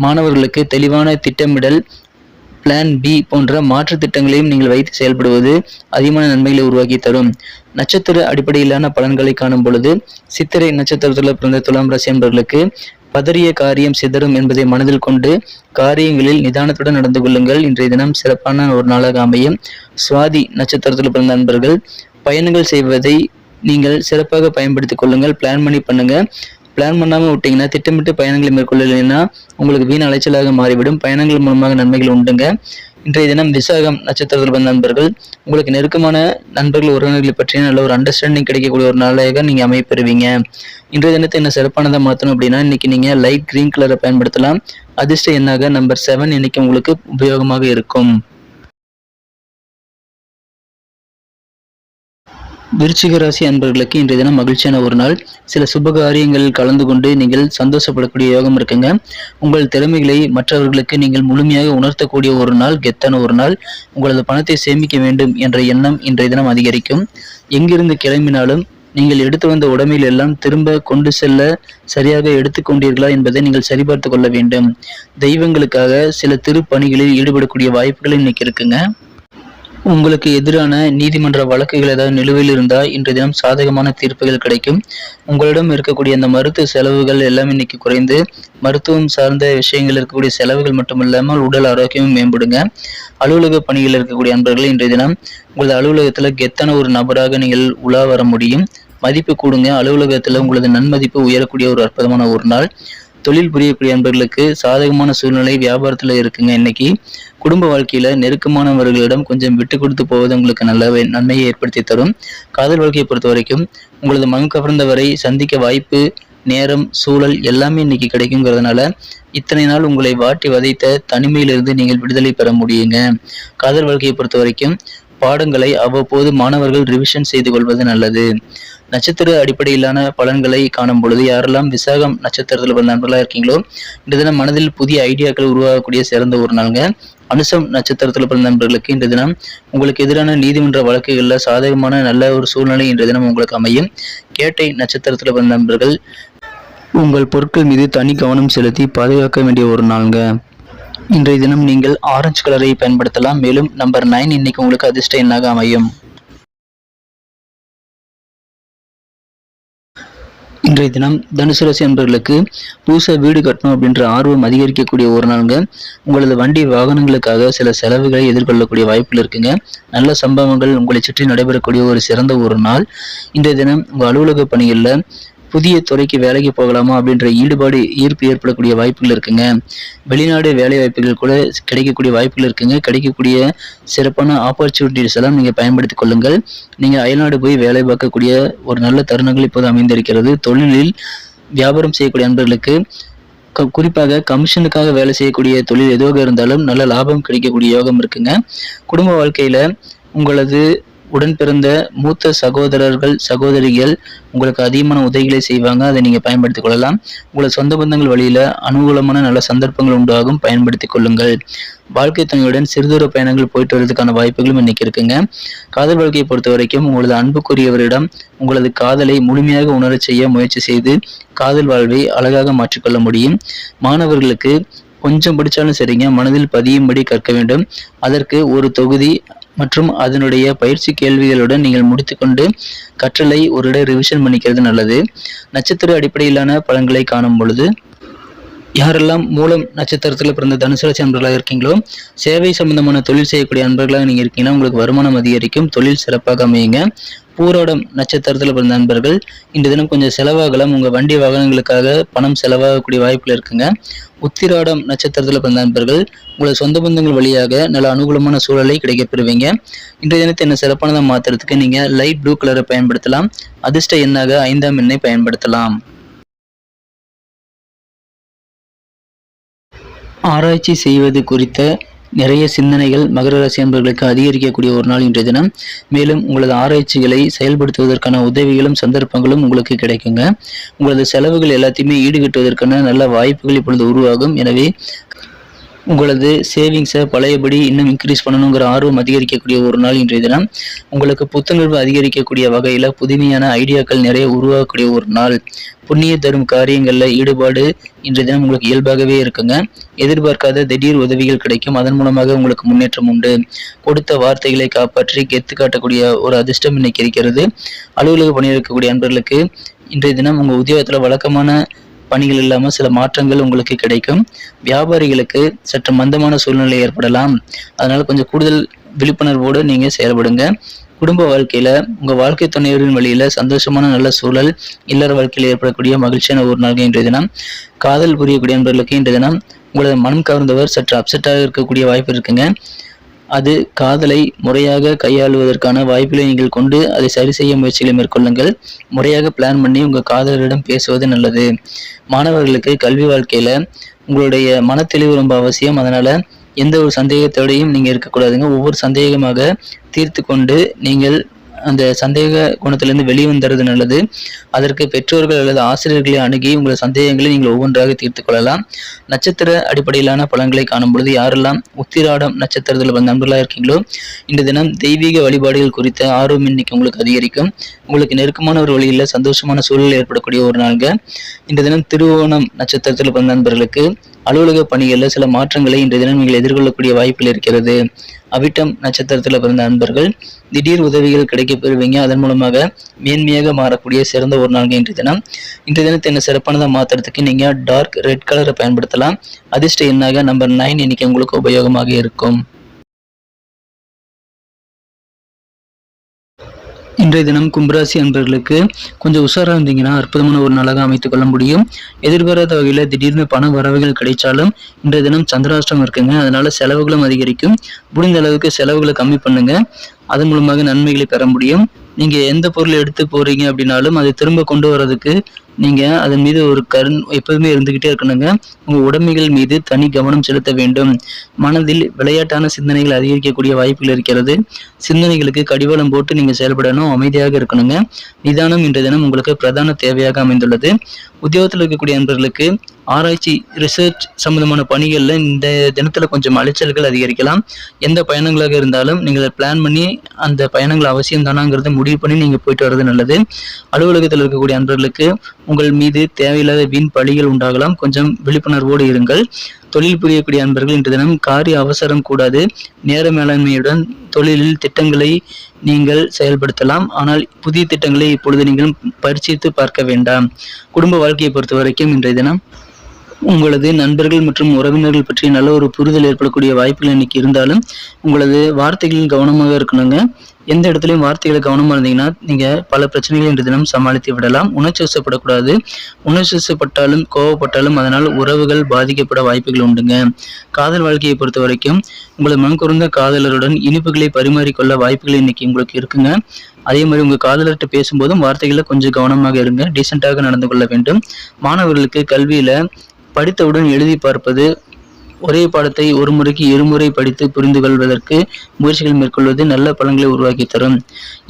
மாணவர்களுக்கு தெளிவான திட்டமிடல், பிளான் பி போன்ற மாற்று திட்டங்களையும் நீங்கள் வைத்து செயல்படுவது அதிகமான நன்மைகளை உருவாக்கி தரும். நட்சத்திர அடிப்படையிலான பலன்களை காணும் பொழுது சித்திரை நட்சத்திரத்தில் பிறந்த துலாம் ராசி அன்பர்களுக்கு பதறிய காரியம் சிதறும் என்பதை மனதில் கொண்டு காரியங்களில் நிதானத்துடன் நடந்து கொள்ளுங்கள். இன்றைய தினம் சிறப்பான ஒரு நாளாக அமையும். சுவாதி நட்சத்திரத்தில் பிறந்த நண்பர்கள் பயணங்கள் செய்வதை நீங்கள் சிறப்பாக பயன்படுத்திக் கொள்ளுங்கள். பிளான் பண்ணி பண்ணுங்க. பிளான் பண்ணாமல் விட்டீங்கன்னா, திட்டமிட்டு பயணங்களை மேற்கொள்ளலைன்னா உங்களுக்கு வீண் அலைச்சலாக மாறிவிடும். பயணங்கள் மூலமாக நன்மைகள் உண்டுங்க. இன்றைய தினம் விசாகம் நட்சத்திரத்தில் வந்த நண்பர்கள் உங்களுக்கு நெருக்கமான நண்பர்கள் உறவினர்களை பற்றிய நல்ல ஒரு அண்டர்ஸ்டாண்டிங் கிடைக்கக்கூடிய ஒரு நாளாக நீங்க அமைப்பெறுவீங்க. இன்றைய தினத்தை என்ன சிறப்பானதாக மாற்றணும் அப்படின்னா, இன்னைக்கு நீங்க லைட் கிரீன் கலரை பயன்படுத்தலாம். அதிர்ஷ்ட எண்ணாக நம்பர் 7 இன்னைக்கு உங்களுக்கு உபயோகமாக இருக்கும். விருச்சிக ராசி அன்பர்களுக்கு இன்றைய தினம் மகிழ்ச்சியான ஒரு நாள். சில சுபகாரியங்களில் கலந்து கொண்டு நீங்கள் சந்தோஷப்படக்கூடிய யோகம் இருக்குங்க. உங்கள் திறமைகளை மற்றவர்களுக்கு நீங்கள் முழுமையாக உணர்த்தக்கூடிய ஒரு நாள், கெத்தான ஒரு நாள். உங்களது பணத்தை சேமிக்க வேண்டும் என்ற எண்ணம் இன்றைய தினம் அதிகரிக்கும். எங்கிருந்து கிளம்பினாலும் நீங்கள் எடுத்து வந்த உடைமையில் எல்லாம் திரும்ப கொண்டு செல்ல சரியாக எடுத்துக்கொண்டீர்களா என்பதை நீங்கள் சரிபார்த்து கொள்ள வேண்டும். தெய்வங்களுக்காக சில திருப்பணிகளில் ஈடுபடக்கூடிய வாய்ப்புகள் இன்னைக்கு இருக்குங்க. உங்களுக்கு எதிரான நீதிமன்ற வழக்குகள் ஏதாவது நிலுவையில் இருந்தால் இன்றைய தினம் சாதகமான தீர்ப்புகள் கிடைக்கும். உங்களிடம் இருக்கக்கூடிய அந்த மருத்துவ செலவுகள் எல்லாம் இன்னைக்கு குறைந்து மருத்துவம் சார்ந்த விஷயங்கள் இருக்கக்கூடிய செலவுகள் மட்டும் இல்லாமல் உடல் ஆரோக்கியமும் மேம்படுங்க. அலுவலக பணிகள் இருக்கக்கூடிய அன்பர்கள் இன்றைய தினம் உங்களது அலுவலகத்துல கெத்தான ஒரு நபராக நீங்கள் உலா வர முடியும். மதிப்பு கூடுங்க. அலுவலகத்துல உங்களது நன்மதிப்பு உயரக்கூடிய ஒரு அற்புதமான ஒரு நாள். தொழில் புரியக்கூடிய அன்பர்களுக்கு சாதகமான சூழ்நிலை வியாபாரத்துல இருக்குங்க. இன்னைக்கு குடும்ப வாழ்க்கையில நெருக்கமானவர்களிடம் கொஞ்சம் விட்டு கொடுத்து போவது உங்களுக்கு நல்ல நன்மையை ஏற்படுத்தி தரும். காதல் வாழ்க்கையை பொறுத்த வரைக்கும் உங்களது மனம் கவர்ந்தவரை சந்திக்க வாய்ப்பு, நேரம், சூழல் எல்லாமே இன்னைக்கு கிடைக்குங்கிறதுனால இத்தனை நாள் உங்களை வாட்டி வதைத்த தனிமையிலிருந்து நீங்கள் விடுதலை பெற முடியுங்க. காதல் வாழ்க்கையை பொறுத்த வரைக்கும் பாடங்களை அவ்வப்போது மாணவர்கள் ரிவிஷன் செய்து கொள்வது நல்லது. நட்சத்திர அடிப்படையிலான பலன்களை காணும் பொழுது யாரெல்லாம் விசாகம் நட்சத்திரத்தில் பிறந்த நண்பர்களாக இருக்கீங்களோ இன்று தினம் மனதில் புதிய ஐடியாக்கள் உருவாகக்கூடிய சிறந்த ஒரு நாளுங்க. அனுசம் நட்சத்திரத்தில் பிறந்த நண்பர்களுக்கு இன்று தினம் உங்களுக்கு எதிரான நீதிமன்ற வழக்குகளில் சாதகமான நல்ல ஒரு சூழ்நிலை இன்று தினம் உங்களுக்கு அமையும். கேட்டை நட்சத்திரத்தில் பிறந்த நண்பர்கள் உங்கள் பொருட்கள் மீது தனி கவனம் செலுத்தி பாதுகாக்க வேண்டிய ஒரு நாளுங்க. இன்றைய தினம் நீங்கள் ஆரஞ்சு கலரை பயன்படுத்தலாம். மேலும் நம்பர் 9 இன்னைக்கு உங்களுக்கு அதிர்ஷ்ட எண்ணாக அமையும். இன்றைய தினம் தனுசு ராசி அன்பர்களுக்கு புதுசாக வீடு கட்டணும் அப்படின்ற ஆர்வம் அதிகரிக்கக்கூடிய ஒரு நாளுங்க. உங்களது வண்டி வாகனங்களுக்காக சில செலவுகளை எதிர்கொள்ளக்கூடிய வாய்ப்புகள் இருக்குங்க. நல்ல சம்பவங்கள் உங்களை சுற்றி நடைபெறக்கூடிய ஒரு சிறந்த ஒரு நாள். இன்றைய தினம் உங்கள் அலுவலக பணிகளில் புதிய துறைக்கு வேலைக்கு போகலாமா அப்படின்ற ஈர்ப்பு ஏற்படக்கூடிய வாய்ப்புகள் இருக்குங்க. வெளிநாடு வேலை வாய்ப்புகள் கூட கிடைக்கக்கூடிய வாய்ப்புகள் இருக்குங்க. கிடைக்கக்கூடிய சிறப்பான ஆப்பர்ச்சுனிட்டிஸ் எல்லாம் நீங்கள் பயன்படுத்தி கொள்ளுங்கள். நீங்கள் அயல்நாடு போய் வேலை பார்க்கக்கூடிய ஒரு நல்ல தருணங்கள் இப்போது அமைந்திருக்கிறது. தொழிலில் வியாபாரம் செய்யக்கூடிய நண்பர்களுக்கு குறிப்பாக கமிஷனுக்காக வேலை செய்யக்கூடிய தொழில் எதுவாக இருந்தாலும் நல்ல லாபம் கிடைக்கக்கூடிய யோகம் இருக்குங்க. குடும்ப வாழ்க்கையில உங்களது உடன் பிறந்த மூத்த சகோதரர்கள் சகோதரிகள் உங்களுக்கு அதிகமான உதவிகளை செய்வாங்க. அதை நீங்க பயன்படுத்திக் கொள்ளலாம். உங்களது சொந்த பந்தங்கள் வழியில அனுகூலமான நல்ல சந்தர்ப்பங்கள் உண்டாகும். பயன்படுத்திக் கொள்ளுங்கள். வாழ்க்கை துணையுடன் சிறுதூர பயணங்கள் போயிட்டு வருவதற்கான வாய்ப்புகளும் இன்னைக்கு இருக்குங்க. காதல் வாழ்க்கையை பொறுத்த வரைக்கும் உங்களது அன்புக்குரியவரிடம் உங்களது காதலை முழுமையாக உணரச் செய்ய முயற்சி செய்து காதல் வாழ்வை அழகாக மாற்றிக்கொள்ள முடியும். மாணவர்களுக்கு கொஞ்சம் படிச்சாலும் சரிங்க, மனதில் பதியும்படி கற்க வேண்டும். அதற்கு ஒரு தொகுதி மற்றும் அதனுடைய பயிற்சி கேள்விகளுடன் நீங்கள் முடித்துக்கொண்டு கற்றலை ஒரு ரிவிஷன் பண்ணிக்கிறது நல்லது. நட்சத்திர அடிப்படையிலான பலன்களை காணும் பொழுது யாரெல்லாம் மூலம் நட்சத்திரத்தில் பிறந்த தனுசு ராசி அன்பர்களாக இருக்கீங்களோ சேவை சம்பந்தமான தொழில் செய்யக்கூடிய அன்பர்களாக நீங்கள் இருக்கீங்கன்னா உங்களுக்கு வருமானம் அதிகரிக்கும். தொழில் சிறப்பாக அமையுங்க. பூராடம் நட்சத்திரத்தில் பிறந்த நண்பர்கள் இன்று தினம் கொஞ்சம் செலவாகலாம். உங்கள் வண்டி வாகனங்களுக்காக பணம் செலவாகக்கூடிய வாய்ப்புகள் இருக்குங்க. உத்திராடம் நட்சத்திரத்தில் பிறந்த நண்பர்கள் உங்களது சொந்த பந்தங்கள் வழியாக நல்ல அனுகூலமான சூழலை கிடைக்கப்பெறுவீங்க. இன்றைய தினத்தை என்ன சிறப்பானதாக மாற்றுறதுக்கு நீங்கள் லைட் ப்ளூ கலரை பயன்படுத்தலாம். அதிர்ஷ்ட எண்ணாக 5ஆம் எண்ணை பயன்படுத்தலாம். ஆராய்ச்சி செய்வது குறித்த நிறைய சிந்தனைகள் மகர ராசி அன்பர்களுக்கு அதிகரிக்கக்கூடிய ஒரு நாள் இன்றைய தினம். மேலும் உங்களது ஆராய்ச்சிகளை செயல்படுத்துவதற்கான உதவிகளும் சந்தர்ப்பங்களும் உங்களுக்கு கிடைக்குங்க. உங்களது செலவுகள் எல்லாத்தையுமே ஈடுகட்டுவதற்கான நல்ல வாய்ப்புகள் இப்பொழுது உருவாகும். எனவே உங்களது சேவிங்ஸை பழையபடி இன்னும் இன்க்ரீஸ் பண்ணணுங்கிற ஆர்வம் அதிகரிக்கக்கூடிய ஒரு நாள் இன்றைய தினம். உங்களுக்கு புத்துணர்வு அதிகரிக்கக்கூடிய வகையில் புதுமையான ஐடியாக்கள் நிறைய உருவாகக்கூடிய ஒரு நாள். புண்ணிய தரும் காரியங்களில் ஈடுபாடு இன்றைய தினம் உங்களுக்கு இயல்பாகவே இருக்குங்க. எதிர்பார்க்காத திடீர் உதவிகள் கிடைக்கும். அதன் மூலமாக உங்களுக்கு முன்னேற்றம் உண்டு. கொடுத்த வார்த்தைகளை காப்பாற்றி கெத்து காட்டக்கூடிய ஒரு அதிர்ஷ்டம் இன்னைக்கு இருக்கிறது. அலுவலக பணியிருக்கக்கூடிய அன்பர்களுக்கு இன்றைய தினம் உங்கள் உத்தியோகத்தில் வழக்கமான பணிகள் இல்லாமல் சில மாற்றங்கள் உங்களுக்கு கிடைக்கும். வியாபாரிகளுக்கு சற்று மந்தமான சூழ்நிலை ஏற்படலாம். அதனால கொஞ்சம் கூடுதல் விழிப்புணர்வோடு நீங்க செயல்படுங்க. குடும்ப வாழ்க்கையில உங்க வாழ்க்கை துணைவரின் வழியில சந்தோஷமான நல்ல சூழல் இல்லற வாழ்க்கையில் ஏற்படக்கூடிய மகிழ்ச்சியான ஒரு நாள் இன்றைய தினம். காதல் புரியக்கூடிய நண்பர்களுக்கு இன்றைய தினம் உங்களது மனம் கவர்ந்தவர் சற்று அப்செட்டாக இருக்கக்கூடிய வாய்ப்பு இருக்குங்க. அது காதலை முறையாக கையாளுவதற்கான வாய்ப்புகளை நீங்கள் கொண்டு அதை சரி செய்ய முயற்சிகளை மேற்கொள்ளுங்கள். முறையாக பிளான் பண்ணி உங்கள் காதலரிடம் பேசுவது நல்லது. மாணவர்களுக்கு கல்வி வாழ்க்கையில உங்களுடைய மனத்தெளிவு ரொம்ப அவசியம். அதனால எந்த ஒரு சந்தேகத்தோடையும் நீங்க இருக்கக்கூடாதுங்க. ஒவ்வொரு சந்தேகமாக தீர்த்து கொண்டு நீங்கள் அந்த சந்தேக குணத்திலிருந்து வெளிவந்துறது நல்லது. அதற்கு பெற்றோர்கள் அல்லது ஆசிரியர்களை அணுகி உங்கள் சந்தேகங்களை நீங்கள் ஒவ்வொன்றாக தீர்த்து கொள்ளலாம். நட்சத்திர அடிப்படையிலான பலன்களை காணும் பொழுது யாரெல்லாம் உத்திராடம் நட்சத்திரத்தில் வந்த நண்பர்களாக இருக்கீங்களோ இந்த தினம் தெய்வீக வழிபாடுகள் குறித்த ஆர்வம் இன்னைக்கு உங்களுக்கு அதிகரிக்கும். உங்களுக்கு நெருக்கமான ஒரு வழியில் சந்தோஷமான சூழல் ஏற்படக்கூடிய ஒரு நாள்ங்க. இந்த தினம் திருவோணம் நட்சத்திரத்தில் வந்த நண்பர்களுக்கு அலுவலக பணிகளில் சில மாற்றங்களை இன்றைய தினம் நீங்கள் எதிர்கொள்ளக்கூடிய வாய்ப்பில் இருக்கிறது. அவிட்டம் நட்சத்திரத்தில் பிறந்த நண்பர்கள் திடீர் உதவிகள் கிடைக்க பெறுவீங்க. அதன் மூலமாக மேன்மையாக மாறக்கூடிய சிறந்த ஒரு நாள் இன்றைய தினம். இன்றைய தினத்தை என்ன சிறப்பானதாக மாற்றுறதுக்கு நீங்கள் டார்க் ரெட் கலரை பயன்படுத்தலாம். அதிர்ஷ்ட எண்ணாக நம்பர் 9 இன்னைக்கு உங்களுக்கு உபயோகமாக இருக்கும். இன்றைய தினம் கும்பராசி அன்பர்களுக்கு கொஞ்சம் உஷாராக இருந்தீங்கன்னா அற்புதமான ஒரு நாளாக அமைத்துக் கொள்ள முடியும். எதிர்பாராத வகையில் திடீர்னு பண வரவுகள் கிடைச்சாலும் இன்றைய தினம் சந்திராஷ்டிரம் இருக்குங்க. அதனால செலவுகளும் அதிகரிக்கும். முடிந்த அளவுக்கு செலவுகளை கம்மி பண்ணுங்க. அதன் மூலமாக நன்மைகளை பெற முடியும். நீங்க எந்த பொருளை எடுத்து போறீங்க அப்படின்னாலும் அதை திரும்ப கொண்டு வர்றதுக்கு நீங்க அதன் மீது ஒரு எப்போதுமே இருந்துகிட்டே இருக்கணுங்க. உங்க உடைமைகள் மீது தனி கவனம் செலுத்த வேண்டும். மனதில் விளையாட்டான சிந்தனைகள் அதிகரிக்கக்கூடிய வாய்ப்புகள் இருக்கிறது. சிந்தனைகளுக்கு கடிவாளம் போட்டு நீங்க செயல்படணும். அமைதியாக இருக்கணுங்க. நிதானம் இன்றைய தினம் உங்களுக்கு பிரதான தேவையாக அமைந்துள்ளது. உத்தியோகத்தில் இருக்கக்கூடிய நண்பர்களுக்கு ஆராய்ச்சி ரிசர்ச் சம்பந்தமான பணிகள்ல இந்த தினத்துல கொஞ்சம் அலைச்சல்கள் அதிகரிக்கலாம். எந்த பயணங்களாக இருந்தாலும் நீங்கள் பிளான் பண்ணி அந்த பயணங்கள் அவசியம் தானாங்கிறத முடிவு பண்ணி நீங்க போயிட்டு வர்றது நல்லது. அலுவலகத்தில் இருக்கக்கூடிய நண்பர்களுக்கு உங்கள் மீது தேவையில்லாத வீண் பழிகள் உண்டாகலாம். கொஞ்சம் விழிப்புணர்வோடு இருங்கள். தொழில் புரியக்கூடிய நண்பர்கள் இன்று தினம் காரிய அவசரம் கூடாது. நேர மேலாண்மையுடன் தொழிலில் திட்டங்களை நீங்கள் செயல்படுத்தலாம். ஆனால் புதிய திட்டங்களை இப்பொழுது நீங்கள் பரிசீலித்து பார்க்க வேண்டாம். குடும்ப வாழ்க்கையை பொறுத்த வரைக்கும் இன்றைய தினம் உங்களது நண்பர்கள் மற்றும் உறவினர்கள் பற்றி நல்ல ஒரு புரிதல் ஏற்படக்கூடிய வாய்ப்புகள் இன்னைக்கு இருந்தாலும் உங்களது வார்த்தைகளில் கவனமாக இருக்கணுங்க. எந்த இடத்துலையும் வார்த்தைகளை கவனமாக இருந்தீங்கன்னா நீங்கள் பல பிரச்சனைகளை இன்று தினம் சமாளித்து விடலாம். உணர்ச்சி வசப்படக்கூடாது. உணர்ச்சி வசப்பட்டாலும் கோவப்பட்டாலும் அதனால் உறவுகள் பாதிக்கப்பட வாய்ப்புகள் உண்டுங்க. காதல் வாழ்க்கையை பொறுத்த வரைக்கும் உங்களது மனக்குறந்த காதலருடன் இனிப்புகளை பரிமாறிக்கொள்ள வாய்ப்புகள் இன்னைக்கு உங்களுக்கு இருக்குங்க. அதே மாதிரி உங்கள் காதலர்கிட்ட பேசும்போதும் வார்த்தைகளில் கொஞ்சம் கவனமாக இருங்க. டீசெண்டாக நடந்து கொள்ள வேண்டும். மாணவர்களுக்கு கல்வியில் படித்தவுடன் எழுதி பார்ப்பது, ஒரே பாடத்தை ஒரு முறைக்கு இருமுறை படித்து புரிந்து கொள்வதற்கு முயற்சிகள் மேற்கொள்வது நல்ல பலன்களை உருவாக்கி தரும்.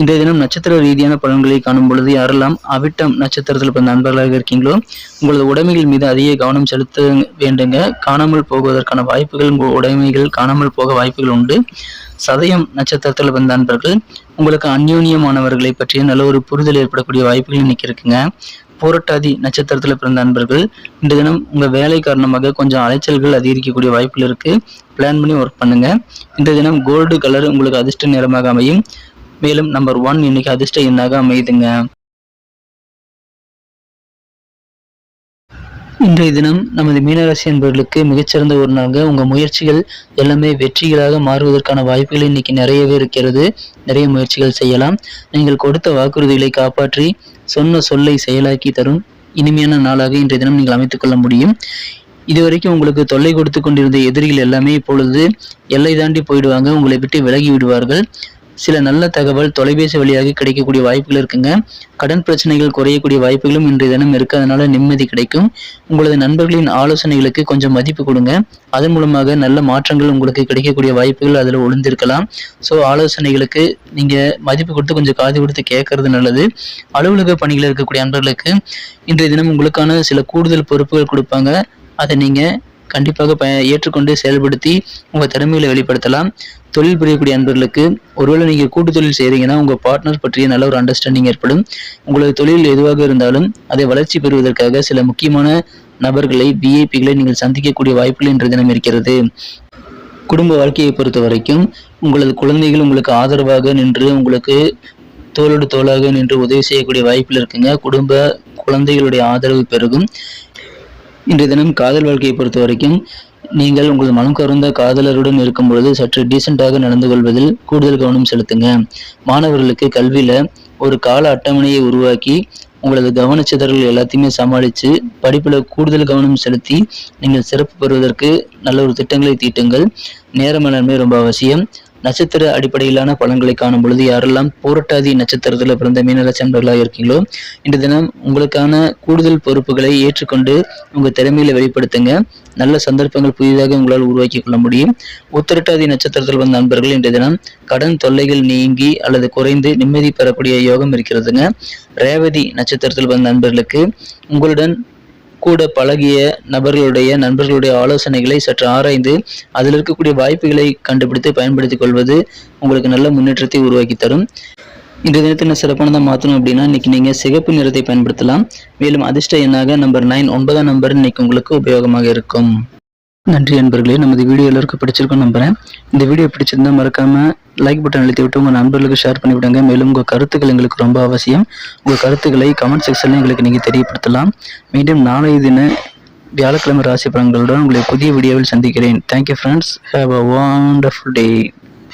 இன்றைய தினம் நட்சத்திர ரீதியான பலன்களை காணும் பொழுது யாரெல்லாம் அவிட்டம் நட்சத்திரத்தில் பிறந்த நண்பர்களாக இருக்கீங்களோ உங்களது உடைமைகள் மீது அதிக கவனம் செலுத்த வேண்டுங்க. காணாமல் போவதற்கான வாய்ப்புகள், உங்கள் உடைமைகள் காணாமல் போக வாய்ப்புகள் உண்டு. சதயம் நட்சத்திரத்தில் வந்த நண்பர்கள் உங்களுக்கு அந்யோன்யமானவர்களை பற்றிய நல்ல ஒரு புரிதல் ஏற்படக்கூடிய வாய்ப்புகள் இன்னைக்கு இருக்குங்க. பூரட்டாதி நட்சத்திரத்தில் பிறந்த நண்பர்கள் இந்த தினம் உங்கள் வேலை காரணமாக கொஞ்சம் அலைச்சல்கள் அதிகரிக்கக்கூடிய வாய்ப்புகள் இருக்கு. பிளான் பண்ணி ஒர்க் பண்ணுங்க. இந்த தினம் கோல்டு கலர் உங்களுக்கு அதிர்ஷ்ட நிறமாக அமையும். மேலும் நம்பர் 1 இன்னைக்கு அதிர்ஷ்ட எண்ணாக அமையுதுங்க. இன்றைய தினம் நமது மீனராசி என்பவர்களுக்கு மிகச்சிறந்த ஒரு நாளாக உங்கள் முயற்சிகள் எல்லாமே வெற்றிகளாக மாறுவதற்கான வாய்ப்புகள் இன்னைக்கு நிறையவே இருக்கிறது. நிறைய முயற்சிகள் செய்யலாம். நீங்கள் கொடுத்த வாக்குறுதிகளை காப்பாற்றி சொன்ன சொல்லை செயலாக்கி தரும் இனிமையான நாளாக இன்றைய தினம் நீங்கள் அமைத்துக் கொள்ள முடியும். இதுவரைக்கும் உங்களுக்கு தொல்லை கொடுத்து கொண்டிருந்த எதிரிகள் எல்லாமே இப்பொழுது எல்லை தாண்டி போயிடுவாங்க. உங்களை விட்டு விலகி விடுவார்கள். சில நல்ல தகவல் தொலைபேசி வழியாக கிடைக்கக்கூடிய வாய்ப்புகள் இருக்குங்க. கடன் பிரச்சனைகள் குறையக்கூடிய வாய்ப்புகளும் இன்றைய தினம் இருக்கு. அதனால நிம்மதி கிடைக்கும். உங்களது நண்பர்களின் ஆலோசனைகளுக்கு கொஞ்சம் மதிப்பு கொடுங்க. அதன் மூலமாக நல்ல மாற்றங்கள் உங்களுக்கு கிடைக்கக்கூடிய வாய்ப்புகள் அதில் ஒளிந்திருக்கலாம். ஸோ ஆலோசனைகளுக்கு நீங்க மதிப்பு கொடுத்து கொஞ்சம் காது கொடுத்து கேட்கறது நல்லது. அலுவலக பணிகள் இருக்கக்கூடிய நண்பர்களுக்கு இன்றைய தினம் உங்களுக்கான சில கூடுதல் பொறுப்புகள் கொடுப்பாங்க. அதை நீங்க கண்டிப்பாக ஏற்றுக்கொண்டு செயல்படுத்தி உங்க திறமைகளை வெளிப்படுத்தலாம். தொழில் புரியக்கூடிய அன்பர்களுக்கு ஒருவேளை நீங்க கூட்டு தொழில் செய்றீங்கன்னா உங்க பார்ட்னர் பற்றிய நல்ல ஒரு அண்டர்ஸ்டாண்டிங் ஏற்படும். உங்களது தொழில் எதுவாக இருந்தாலும் அதை வளர்ச்சி பெறுவதற்காக சில முக்கியமான நபர்களை விஐபிகளை நீங்கள் சந்திக்கக்கூடிய வாய்ப்புகள் இன்றைய தினம் இருக்கிறது. குடும்ப வாழ்க்கையை பொறுத்த வரைக்கும் உங்களது குழந்தைகள் உங்களுக்கு ஆதரவாக நின்று உங்களுக்கு தோளோடு தோளாக நின்று உதவி செய்யக்கூடிய வாய்ப்புகள் இருக்குங்க. குடும்ப குழந்தைகளுடைய ஆதரவு பெருகும். இன்றைய தினம் காதல் வாழ்க்கையை பொறுத்த வரைக்கும் நீங்கள் உங்களது மனம் கவர்ந்த காதலருடன் இருக்கும் பொழுது சற்று டீசெண்டாக நடந்து கொள்வதில் கூடுதல் கவனம் செலுத்துங்க. மாணவர்களுக்கு கல்வியில ஒரு கால அட்டவணையை உருவாக்கி உங்களது கவனச்சிதறல்கள் எல்லாத்தையுமே சமாளித்து படிப்பில் கூடுதல் கவனம் செலுத்தி நீங்கள் சிறப்பு பெறுவதற்கு நல்ல ஒரு திட்டங்களை தீட்டுங்கள். நேர மேலாண்மை ரொம்ப அவசியம். நட்சத்திர அடிப்படையிலான பலன்களை காணும் பொழுது யாரெல்லாம் பூரட்டாதி நட்சத்திரத்தில் பிறந்த மீனராசி அன்பர்களாக இருக்கீங்களோ இன்று தினம் உங்களுக்கான கூடுதல் பொறுப்புகளை ஏற்றுக்கொண்டு உங்கள் திறமையில வெளிப்படுத்துங்க. நல்ல சந்தர்ப்பங்கள் புதிதாக உங்களால் உருவாக்கி கொள்ள முடியும். உத்திரட்டாதி நட்சத்திரத்தில் வந்த நண்பர்கள் இன்றைய தினம் கடன் தொல்லைகள் நீங்கி அல்லது குறைந்து நிம்மதி பெறக்கூடிய யோகம் இருக்கிறதுங்க. ரேவதி நட்சத்திரத்தில் வந்த நண்பர்களுக்கு உங்களுடன் கூட பழகிய நண்பர்களுடைய ஆலோசனைகளை சற்று ஆராய்ந்து அதில் இருக்கக்கூடிய வாய்ப்புகளை கண்டுபிடித்து பயன்படுத்திக் கொள்வது உங்களுக்கு நல்ல முன்னேற்றத்தை உருவாக்கி தரும். இன்றைய தினத்தில் சிறப்பானதாக மாற்றணும் அப்படின்னா இன்னைக்கு நீங்க சிகப்பு நிறத்தை பயன்படுத்தலாம். மேலும் அதிர்ஷ்ட எண்ணாக நம்பர் 9 9ஆம் நம்பர் இன்னைக்கு உங்களுக்கு உபயோகமாக இருக்கும். நன்றி நண்பர்களே. நமது வீடியோ எல்லாருக்கும் பிடிச்சிருக்கும் நம்புறேன். இந்த வீடியோ பிடிச்சிருந்தா மறக்காம லைக் பட்டன் அழுத்தி விட்டு உங்க நண்பர்களுக்கு ஷேர் பண்ணி விடுங்க. மேலும் உங்க கருத்துக்கள் எங்களுக்கு ரொம்ப அவசியம். உங்க கருத்துக்களை கமெண்ட் செக்ஷன்ல எங்களுக்கு நீங்க தெரியப்படுத்தலாம். மீண்டும் நாளைய தின வியாழக்கிழமை ராசி பலன்களுடன் உங்களை புதிய வீடியோவில் சந்திக்கிறேன். Thank you friends. Have a wonderful day.